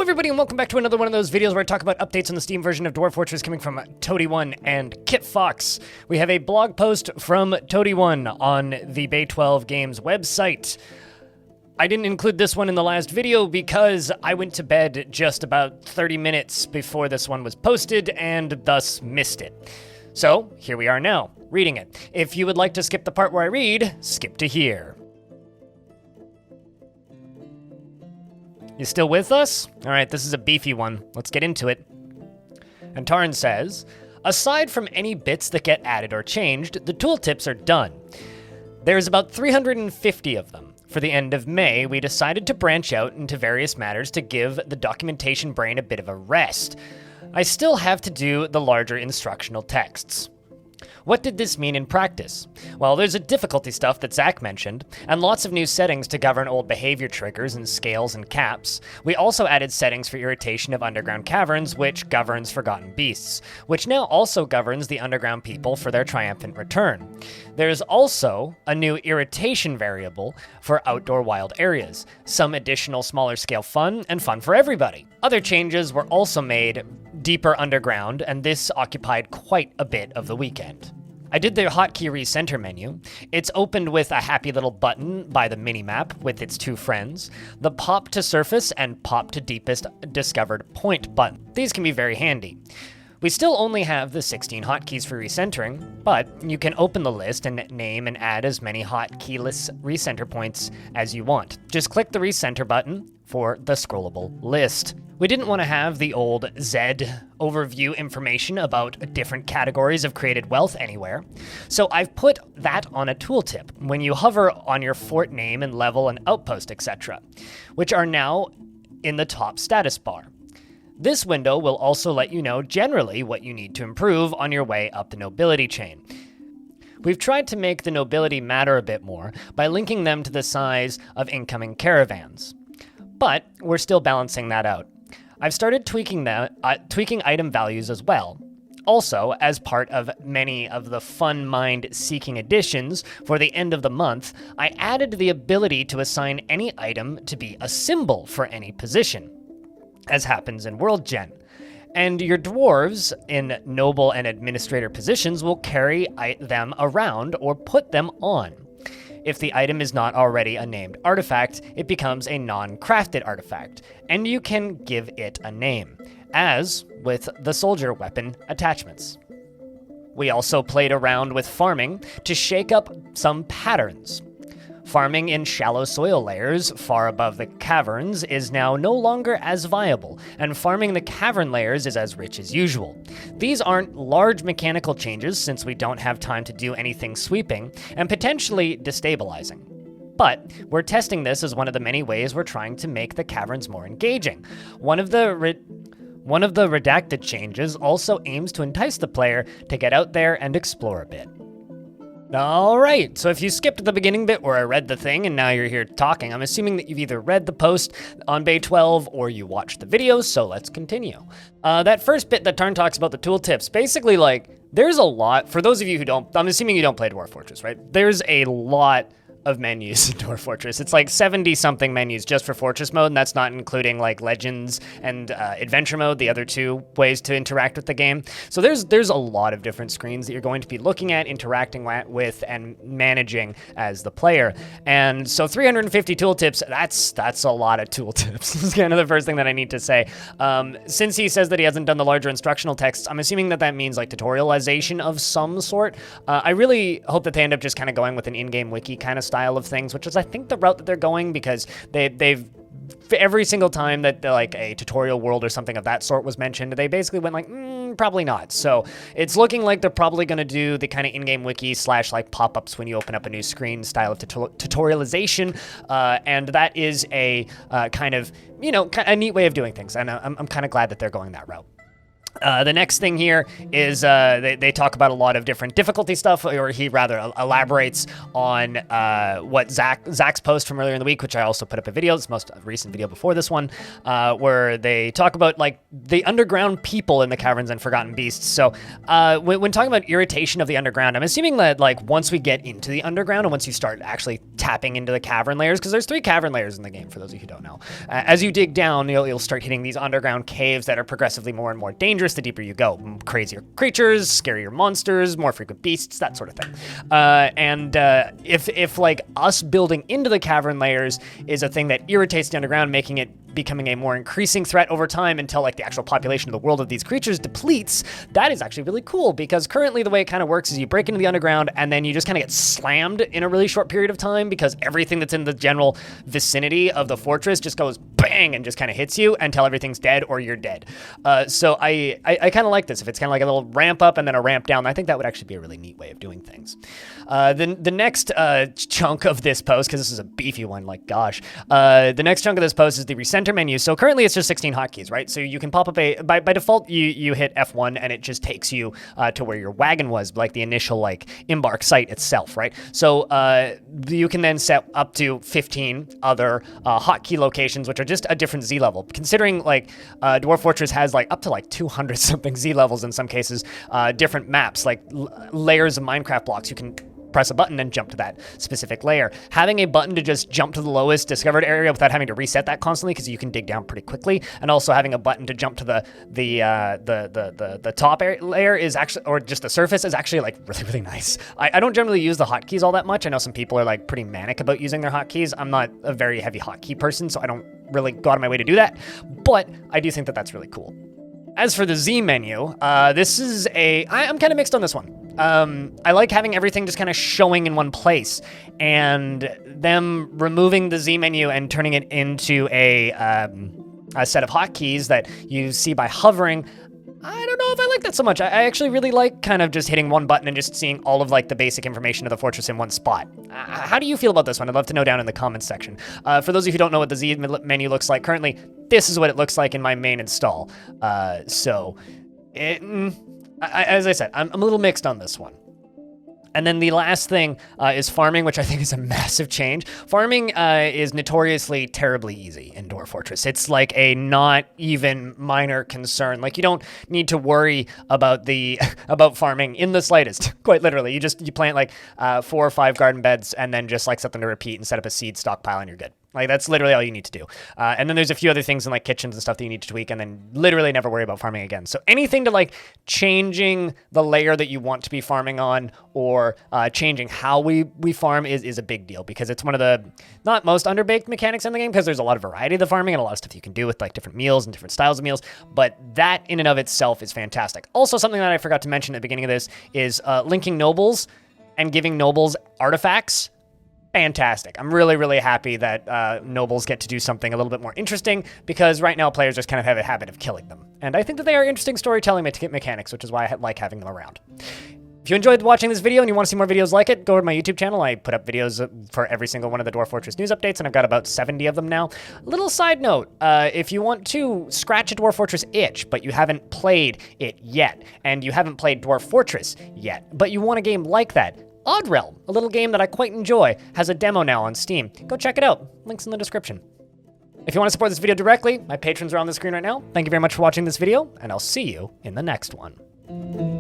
Hello everybody and welcome back to another one of those videos where I talk about updates on the Steam version of Dwarf Fortress coming from Toady1 and KitFox. We have a blog post from Toady1 on the Bay 12 Games website. I didn't include this one in the last video because I went to bed just about 30 minutes before this one was posted and thus missed it. So here we are now, reading it. If you would like to skip the part where I read, skip to here. You still with us? All right, this is a beefy one. Let's get into it. And Tarn says, aside from any bits that get added or changed, the tooltips are done. There's about 350 of them. For the end of May, we decided to branch out into various matters to give the documentation brain a bit of a rest. I still have to do the larger instructional texts. What did this mean in practice? Well, there's a difficulty stuff that Zach mentioned, and lots of new settings to govern old behavior triggers and scales and caps. We also added settings for irritation of underground caverns, which governs forgotten beasts, which now also governs the underground people for their triumphant return. There's also a new irritation variable for outdoor wild areas, some additional smaller scale fun, and fun for everybody. Other changes were also made deeper underground, and this occupied quite a bit of the weekend. I did the Hotkey recenter menu. It's opened with a happy little button by the minimap with its two friends, the pop to surface and pop to deepest discovered point button. These can be very handy. We still only have the 16 hotkeys for recentering, but you can open the list and name and add as many hotkeyless recenter points as you want. Just click the recenter button for the scrollable list. We didn't want to have the old Z overview information about different categories of created wealth anywhere, so I've put that on a tooltip when you hover on your fort name and level and outpost, etc., which are now in the top status bar. This window will also let you know generally what you need to improve on your way up the nobility chain. We've tried to make the nobility matter a bit more by linking them to the size of incoming caravans, but we're still balancing that out. I've started tweaking item values as well. Also, as part of many of the fun mind-seeking additions for the end of the month, I added the ability to assign any item to be a symbol for any position, as happens in World Gen. And your dwarves in noble and administrator positions will carry them around or put them on. If the item is not already a named artifact, it becomes a non-crafted artifact, and you can give it a name, as with the soldier weapon attachments. We also played around with farming to shake up some patterns. Farming in shallow soil layers far above the caverns is now no longer as viable, and farming the cavern layers is as rich as usual. These aren't large mechanical changes since we don't have time to do anything sweeping, and potentially destabilizing. But we're testing this as one of the many ways we're trying to make the caverns more engaging. One of the redacted changes also aims to entice the player to get out there and explore a bit. All right, so if you skipped the beginning bit where I read the thing and now you're here talking, I'm assuming that you've either read the post on Bay 12 or you watched the videos, so let's continue. That first bit that Tarn talks about the tooltips, basically there's a lot, for those of you who don't, I'm assuming you don't play Dwarf Fortress, right? There's a lot of menus in Dwarf Fortress. It's 70-something menus just for Fortress mode, and that's not including Legends and Adventure mode, the other two ways to interact with the game. So there's a lot of different screens that you're going to be looking at, interacting with, and managing as the player. And so 350 tooltips, that's a lot of tooltips. This is kind of the first thing that I need to say. Since he says that he hasn't done the larger instructional texts, I'm assuming that means tutorialization of some sort. I really hope that they end up just kind of going with an in-game wiki kind of style of things, which is I think the route that they're going, because they've every single time that a tutorial world or something of that sort was mentioned, they basically went probably not. So it's looking like they're probably going to do the kind of in-game wiki / pop-ups when you open up a new screen style of tutorialization, and that is a kind of a neat way of doing things, and I'm kind of glad that they're going that route. The next thing here is they talk about a lot of different difficulty stuff, or he rather elaborates on what Zach's post from earlier in the week, which I also put up a video, this most recent video before this one, where they talk about like the underground people in the Caverns and Forgotten Beasts. So when talking about irritation of the underground, I'm assuming that like once we get into the underground and once you start actually tapping into the cavern layers, because there's 3 cavern layers in the game for those of you who don't know. As you dig down, you'll start hitting these underground caves that are progressively more and more dangerous the deeper you go. Crazier creatures, scarier monsters, more frequent beasts, that sort of thing. If like us building into the cavern layers is a thing that irritates the underground, making it becoming a more increasing threat over time until like the actual population of the world of these creatures depletes, that is actually really cool, because currently the way it kind of works is you break into the underground and then you just kind of get slammed in a really short period of time, because everything that's in the general vicinity of the fortress just goes bang and just kind of hits you until everything's dead or you're dead. So I kind of like this. If it's kind of like a little ramp up and then a ramp down, I think that would actually be a really neat way of doing things. The next chunk of this post, because this is a beefy one, like gosh, the next chunk of this post is the recenter menu. So currently it's just 16 hotkeys, right? So you can pop up by default, you hit F1 and it just takes you to where your wagon was, like the initial like embark site itself, right? So you can then set up to 15 other hotkey locations, which are just a different Z level. Considering like Dwarf Fortress has like up to like 200 something Z levels in some cases, different maps, like layers of Minecraft blocks, you can press a button and jump to that specific layer. Having a button to just jump to the lowest discovered area without having to reset that constantly, because you can dig down pretty quickly, and also having a button to jump to the top layer is actually, or just the surface, is actually like really, really nice. I don't generally use the hotkeys all that much. I know some people are like pretty manic about using their hotkeys. I'm not a very heavy hotkey person, so I don't really go out of my way to do that, but I do think that that's really cool. As for the Z menu, this is I'm kind of mixed on this one. I like having everything just kind of showing in one place, and them removing the Z menu and turning it into a set of hotkeys that you see by hovering. I don't know if I like that so much. I actually really like kind of just hitting one button and just seeing all of like the basic information of the fortress in one spot. How do you feel about this one? I'd love to know down in the comments section. For those of you who don't know what the Z menu looks like currently, this is what it looks like in my main install. As I said, I'm a little mixed on this one. And then the last thing is farming, which I think is a massive change. Farming is notoriously terribly easy in Dwarf Fortress. It's like a not even minor concern. Like you don't need to worry about about farming in the slightest. Quite literally, you plant like 4 or 5 garden beds and then just like something to repeat and set up a seed stockpile and you're good. Like that's literally all you need to do. And then there's a few other things in like kitchens and stuff that you need to tweak, and then literally never worry about farming again. So anything to like changing the layer that you want to be farming on, or changing how we farm is a big deal, because it's one of the not most underbaked mechanics in the game, because there's a lot of variety of the farming and a lot of stuff you can do with like different meals and different styles of meals. But that in and of itself is fantastic. Also, something that I forgot to mention at the beginning of this is linking nobles and giving nobles artifacts. Fantastic. I'm really, really happy that nobles get to do something a little bit more interesting, because right now players just kind of have a habit of killing them. And I think that they are interesting storytelling mechanics, which is why I like having them around. If you enjoyed watching this video and you want to see more videos like it, go over to my YouTube channel. I put up videos for every single one of the Dwarf Fortress news updates, and I've got about 70 of them now. Little side note, if you want to scratch a Dwarf Fortress itch, but you haven't played it yet, and you haven't played Dwarf Fortress yet, but you want a game like that, Odd Realm, a little game that I quite enjoy, has a demo now on Steam. Go check it out. Links in the description. If you want to support this video directly, my patrons are on the screen right now. Thank you very much for watching this video, and I'll see you in the next one.